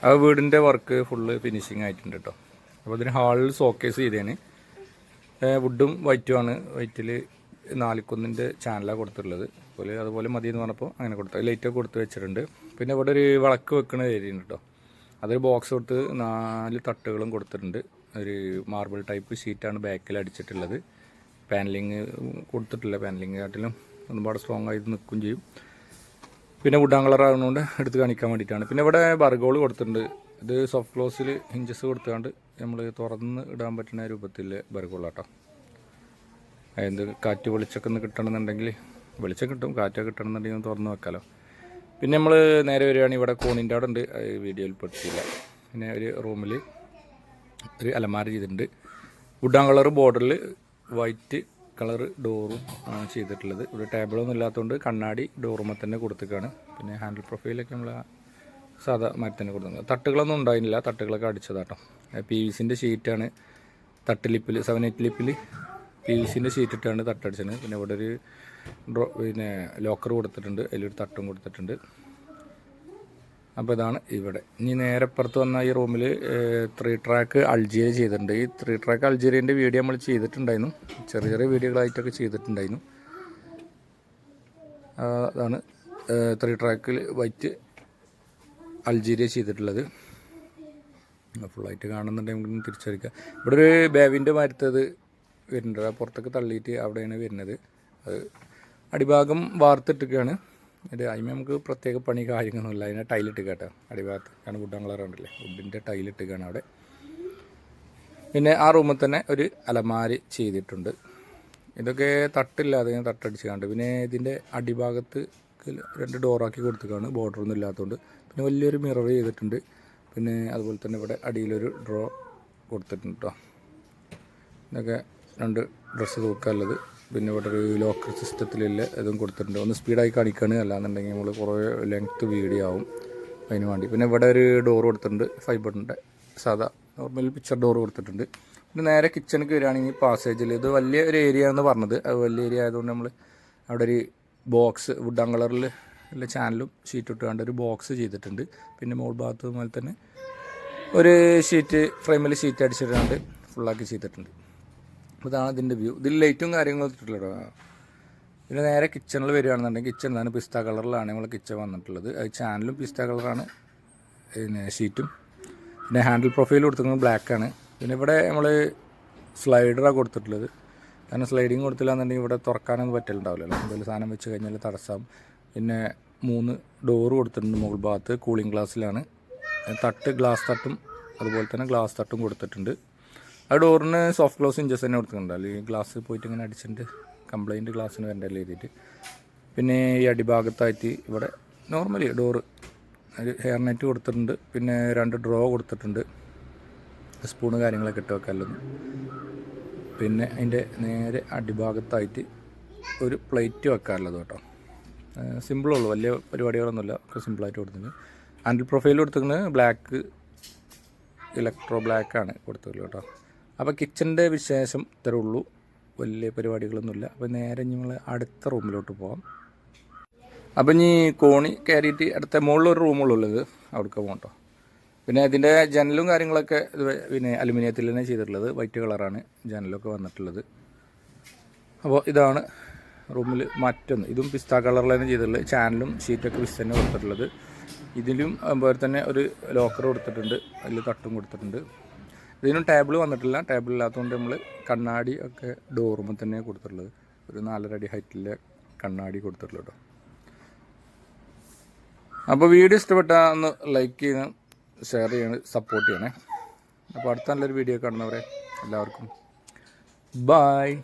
ആ വീടിൻ്റെ work full finishing ആയിട്ടുണ്ട് കേട്ടോ. അപ്പോൾ ഇതിന് ഹാളിൽ ഷോക്കേസ് ചെയ്തേന് വുഡും വൈറ്റുമാണ്. വൈറ്റിൽ നാലിക്കുന്നിൻ്റെ ചാനലാണ് കൊടുത്തിട്ടുള്ളത്. അതുപോലെ മതി എന്ന് പറഞ്ഞപ്പോൾ അങ്ങനെ കൊടുത്തു. ലൈറ്റൊക്കെ കൊടുത്ത് വെച്ചിട്ടുണ്ട്. പിന്നെ ഇവിടെ ഒരു വിളക്ക് വെക്കുന്ന ഏരിയ ഉണ്ട് കേട്ടോ. അതൊരു ബോക്സ് കൊടുത്ത് 4 തട്ടുകളും കൊടുത്തിട്ടുണ്ട്. ഒരു മാർബിൾ ടൈപ്പ് ഷീറ്റാണ് ബാക്കിൽ അടിച്ചിട്ടുള്ളത്. പാനലിങ് കൊടുത്തിട്ടില്ല. പാനലിങ് കാട്ടിലും ഒരുപാട് സ്ട്രോങ് ആയിട്ട് നിൽക്കുകയും ചെയ്യും. പിന്നെ വുഡാൻ കളർ ആകുന്നതുകൊണ്ട് എടുത്ത് കാണിക്കാൻ വേണ്ടിയിട്ടാണ്. പിന്നെ ഇവിടെ ബർഗോൾ കൊടുത്തിട്ടുണ്ട്. ഇത് സോഫ്റ്റ് ക്ലോസിൽ ഹിഞ്ചസ് കൊടുത്തുകൊണ്ട് നമ്മൾ തുറന്ന് ഇടാൻ പറ്റുന്ന രൂപത്തിൽ ബർഗോളാട്ടോ. എന്ത് കാറ്റ് വെളിച്ചൊക്കെ ഒന്ന് കിട്ടണമെന്നുണ്ടെങ്കിൽ വെളിച്ചം കിട്ടും, കാറ്റൊക്കെ കിട്ടണമെന്നുണ്ടെങ്കിൽ തുറന്ന് വെക്കാമല്ലോ. പിന്നെ നമ്മൾ നേരെ വരികയാണെങ്കിൽ ഇവിടെ കോണിൻ്റെ അവിടെ ഉണ്ട്, വീഡിയോയിൽ പെട്ടില്ല. പിന്നെ ഒരു റൂമിൽ ഒരു അലമാര ചെയ്തിട്ടുണ്ട്. വുഡാൻ കളർ ബോർഡറിൽ വൈറ്റ് കളർ ഡോറും ആണ് ചെയ്തിട്ടുള്ളത്. ഇവിടെ ടേബിളൊന്നും ഇല്ലാത്തതുകൊണ്ട് കണ്ണാടി ഡോറുമ്പോൾ തന്നെ കൊടുത്തേക്കാണ്. പിന്നെ ഹാൻഡിൽ പ്രൊഫൈലൊക്കെ നമ്മൾ സാധാ മാറ്റി തന്നെ കൊടുക്കുന്നത്. തട്ടുകളൊന്നും ഉണ്ടായിരുന്നില്ല, തട്ടുകളൊക്കെ അടിച്ചതാട്ടോ. PVC ഷീറ്റാണ് തട്ടിലിപ്പിൽ 7/8 ലിപ്പിൽ PVC ഷീറ്റ് ഇട്ടാണ് തട്ടടിച്ചത്. പിന്നെ ഇവിടെ ഒരു പിന്നെ ലോക്കർ കൊടുത്തിട്ടുണ്ട്, അതിലൊരു തട്ടും കൊടുത്തിട്ടുണ്ട്. അപ്പോൾ ഇതാണ് ഇവിടെ. ഇനി നേരെ പുറത്ത് വന്ന ഈ റൂമിൽ 3 ട്രാക്ക് അൾജീരിയ ചെയ്തിട്ടുണ്ട്. ഈ 3 ട്രാക്ക് അൾജീരിയൻ്റെ വീഡിയോ നമ്മൾ ചെയ്തിട്ടുണ്ടായിരുന്നു, ചെറിയ ചെറിയ വീഡിയോകളായിട്ടൊക്കെ ചെയ്തിട്ടുണ്ടായിരുന്നു. അതാണ് 3 ട്രാക്കിൽ വൈറ്റ് അൾജീരിയ ചെയ്തിട്ടുള്ളത്. ഫുള്ളായിട്ട് കാണുന്നുണ്ടെങ്കിൽ നമുക്ക് തിരിച്ചറിയിക്കാം. ഇവിടെ ഒരു ബേവിൻ്റെ മരത്തത് വരുന്നുണ്ട്, പുറത്തൊക്കെ തള്ളിയിട്ട് അവിടെയാണ് വരുന്നത്. അത് അടിഭാഗം വാർത്തിട്ടൊക്കെയാണ്. അതിന് നമുക്ക് പ്രത്യേക പണി കാര്യങ്ങളൊന്നുമില്ല. അതിനെ ടൈലിട്ട് കേട്ടോ അടിഭാഗത്ത്. കാരണം വുഡാൻ കളർ ഉണ്ടല്ലേ, വുഡിൻ്റെ ടൈലിട്ടുകയാണ് അവിടെ. പിന്നെ ആ റൂമിൽ തന്നെ ഒരു അലമാരി ചെയ്തിട്ടുണ്ട്. ഇതൊക്കെ തട്ടില്ലാതെ തട്ടടിച്ച് കണ്ട്. പിന്നെ ഇതിൻ്റെ അടിഭാഗത്ത് 2 ഡോറാക്കി കൊടുത്തേക്കാണ്, ബോർഡറൊന്നും ഇല്ലാത്തതുകൊണ്ട്. പിന്നെ വലിയൊരു മിറർ ചെയ്തിട്ടുണ്ട്. പിന്നെ അതുപോലെ തന്നെ ഇവിടെ അടിയിലൊരു ഡ്രോ കൊടുത്തിട്ടുണ്ട് കേട്ടോ. ഇതൊക്കെ 2 ഡ്രസ്സ് തൂക്കാനുള്ളത്. പിന്നെ ഇവിടെ ഒരു ലോക്കർ സിസ്റ്റത്തിലുള്ള ഇതും കൊടുത്തിട്ടുണ്ട്. ഒന്ന് സ്പീഡായി കാണിക്കുകയാണ്, അല്ലാന്നുണ്ടെങ്കിൽ നമ്മൾ കുറേ ലെങ്ത്ത് വീഡിയോ ആവും അതിന് വേണ്ടി. പിന്നെ ഇവിടെ ഒരു ഡോർ കൊടുത്തിട്ടുണ്ട്, ഫൈബറിൻ്റെ സാധാ നോർമൽ പിക്ചർ ഡോർ കൊടുത്തിട്ടുണ്ട്. പിന്നെ നേരെ കിച്ചണിക്ക് വരികയാണെങ്കിൽ പാസേജിൽ ഇത് വലിയ ഒരു ഏരിയ എന്ന് പറഞ്ഞത്, അത് വലിയ ഏരിയ ആയതുകൊണ്ട് നമ്മൾ അവിടെ ഒരു ബോക്സ് വുഡാൻ കളറിൽ ഉള്ള ചാനലും ഷീറ്റ് ഇട്ടുകൊണ്ട് ഒരു ബോക്സ് ചെയ്തിട്ടുണ്ട്. പിന്നെ മോൾ ഭാഗത്ത് പോലെ തന്നെ ഒരു ഷീറ്റ് ഫ്രെയിമിൽ ഷീറ്റ് അടിച്ചിട്ടാണ്ട് ഫുള്ളാക്കി ചെയ്തിട്ടുണ്ട്. ഇതാണ് ഇതിൻ്റെ വ്യൂ. ഇതിൽ ലൈറ്റും കാര്യങ്ങളും ഇട്ടിട്ടുള്ളൂ. പിന്നെ നേരെ കിച്ചണിൽ വരികയാണെന്നുണ്ടെങ്കിൽ കിച്ചൺ തന്നെ പിസ്ത കളറിലാണ് നമ്മൾ കിച്ചൺ വന്നിട്ടുള്ളത്. അത് ചാനലും പിസ്ത കളറാണ്, പിന്നെ ഷീറ്റും. പിന്നെ ഹാൻഡിൽ പ്രൊഫൈൽ കൊടുത്തിരിക്കുന്നത് ബ്ലാക്കാണ്. പിന്നെ ഇവിടെ നമ്മൾ സ്ലൈഡറാണ് കൊടുത്തിട്ടുള്ളത്. കാരണം സ്ലൈഡിങ് കൊടുത്തില്ല എന്നുണ്ടെങ്കിൽ ഇവിടെ തുറക്കാനൊന്നും പറ്റലുണ്ടാവില്ലല്ലോ, എന്തെങ്കിലും സാധനം വെച്ച് കഴിഞ്ഞാൽ തടസ്സം. പിന്നെ 3 ഡോറ് കൊടുത്തിട്ടുണ്ട് മുകൾ ഭാഗത്ത്. കൂളിംഗ് ഗ്ലാസ്സിലാണ്. തട്ട് ഗ്ലാസ് തട്ടും അതുപോലെ തന്നെ ഗ്ലാസ് തട്ടും കൊടുത്തിട്ടുണ്ട്. ആ ഡോറിന് സോഫ്റ്റ് ക്ലോസ് ഇഞ്ചസ് തന്നെ കൊടുത്തിട്ടുണ്ട്, അല്ലെങ്കിൽ ഗ്ലാസ് പോയിട്ട് ഇങ്ങനെ അടിച്ചിട്ട് കംപ്ലൈൻറ്റ് ഗ്ലാസ്സിന് വരണ്ടല്ലോ എഴുതിയിട്ട്. പിന്നെ ഈ അടിഭാഗത്തായിട്ട് ഇവിടെ നോർമലി ഡോറ് ഒരു ഹെയർ നെറ്റ് കൊടുത്തിട്ടുണ്ട്. പിന്നെ 2 ഡ്രോ കൊടുത്തിട്ടുണ്ട്, സ്പൂണ് കാര്യങ്ങളൊക്കെ ഇട്ട് വെക്കാമല്ലോ. പിന്നെ അതിൻ്റെ നേരെ അടിഭാഗത്തായിട്ട് ഒരു പ്ലേറ്റ് വെക്കാറുള്ളത് കേട്ടോ. സിമ്പിളുള്ളൂ, വലിയ പരിപാടികളൊന്നുമില്ല, ഒക്കെ സിമ്പിളായിട്ട് കൊടുത്തിട്ടുണ്ട്. ഹാൻഡിൽ പ്രൊഫൈൽ കൊടുത്തിരിക്കുന്നത് ബ്ലാക്ക് ഇലക്ട്രോ ബ്ലാക്കാണ് കൊടുത്തിട്ടുള്ളത് കേട്ടോ. അപ്പോൾ കിച്ചൻ്റെ വിശേഷം ഇത്രേ ഉള്ളൂ, വലിയ പരിപാടികളൊന്നുമില്ല. അപ്പോൾ നേരെ നമ്മൾ അടുത്ത റൂമിലോട്ട് പോകാം. അപ്പം ഇനി കോണി കയറിയിട്ട് അടുത്ത മുകളിലൊരു റൂമുള്ളത് അവിടേക്ക് പോകാം കേട്ടോ. പിന്നെ ഇതിൻ്റെ ജനലും കാര്യങ്ങളൊക്കെ പിന്നെ അലുമിനിയത്തിൽ തന്നെ ചെയ്തിട്ടുള്ളത്, വൈറ്റ് കളറാണ് ജനലൊക്കെ വന്നിട്ടുള്ളത്. അപ്പോൾ ഇതാണ് റൂമിൽ മറ്റൊന്ന്. ഇതും പിസ്ത കളറിൽ തന്നെ ചെയ്തിട്ടുള്ളത്. ചാനലും ഷീറ്റൊക്കെ പിസ്ത തന്നെ കൊടുത്തിട്ടുള്ളത്. ഇതിലും അതുപോലെ തന്നെ ഒരു ലോക്കർ കൊടുത്തിട്ടുണ്ട്, അതിൽ തട്ടും കൊടുത്തിട്ടുണ്ട്. ഇതിനും ടേബിൾ വന്നിട്ടില്ല, ടേബിൾ ഇല്ലാത്തതുകൊണ്ട് നമ്മൾ കണ്ണാടി ഒക്കെ ഡോറുമ്പോൾ തന്നെ കൊടുത്തിട്ടുള്ളത്. ഒരു 4.5 അടി ഹൈറ്റിലെ കണ്ണാടി കൊടുത്തിട്ടുള്ളത് കേട്ടോ. അപ്പോൾ വീഡിയോ ഇഷ്ടപ്പെട്ടാൽ ഒന്ന് ലൈക്ക് ചെയ്യണം, ഷെയർ ചെയ്യണം, സപ്പോർട്ട് ചെയ്യണേ. അപ്പോൾ അടുത്ത നല്ലൊരു വീഡിയോ കാണുന്നവരെ എല്ലാവർക്കും ബായ്.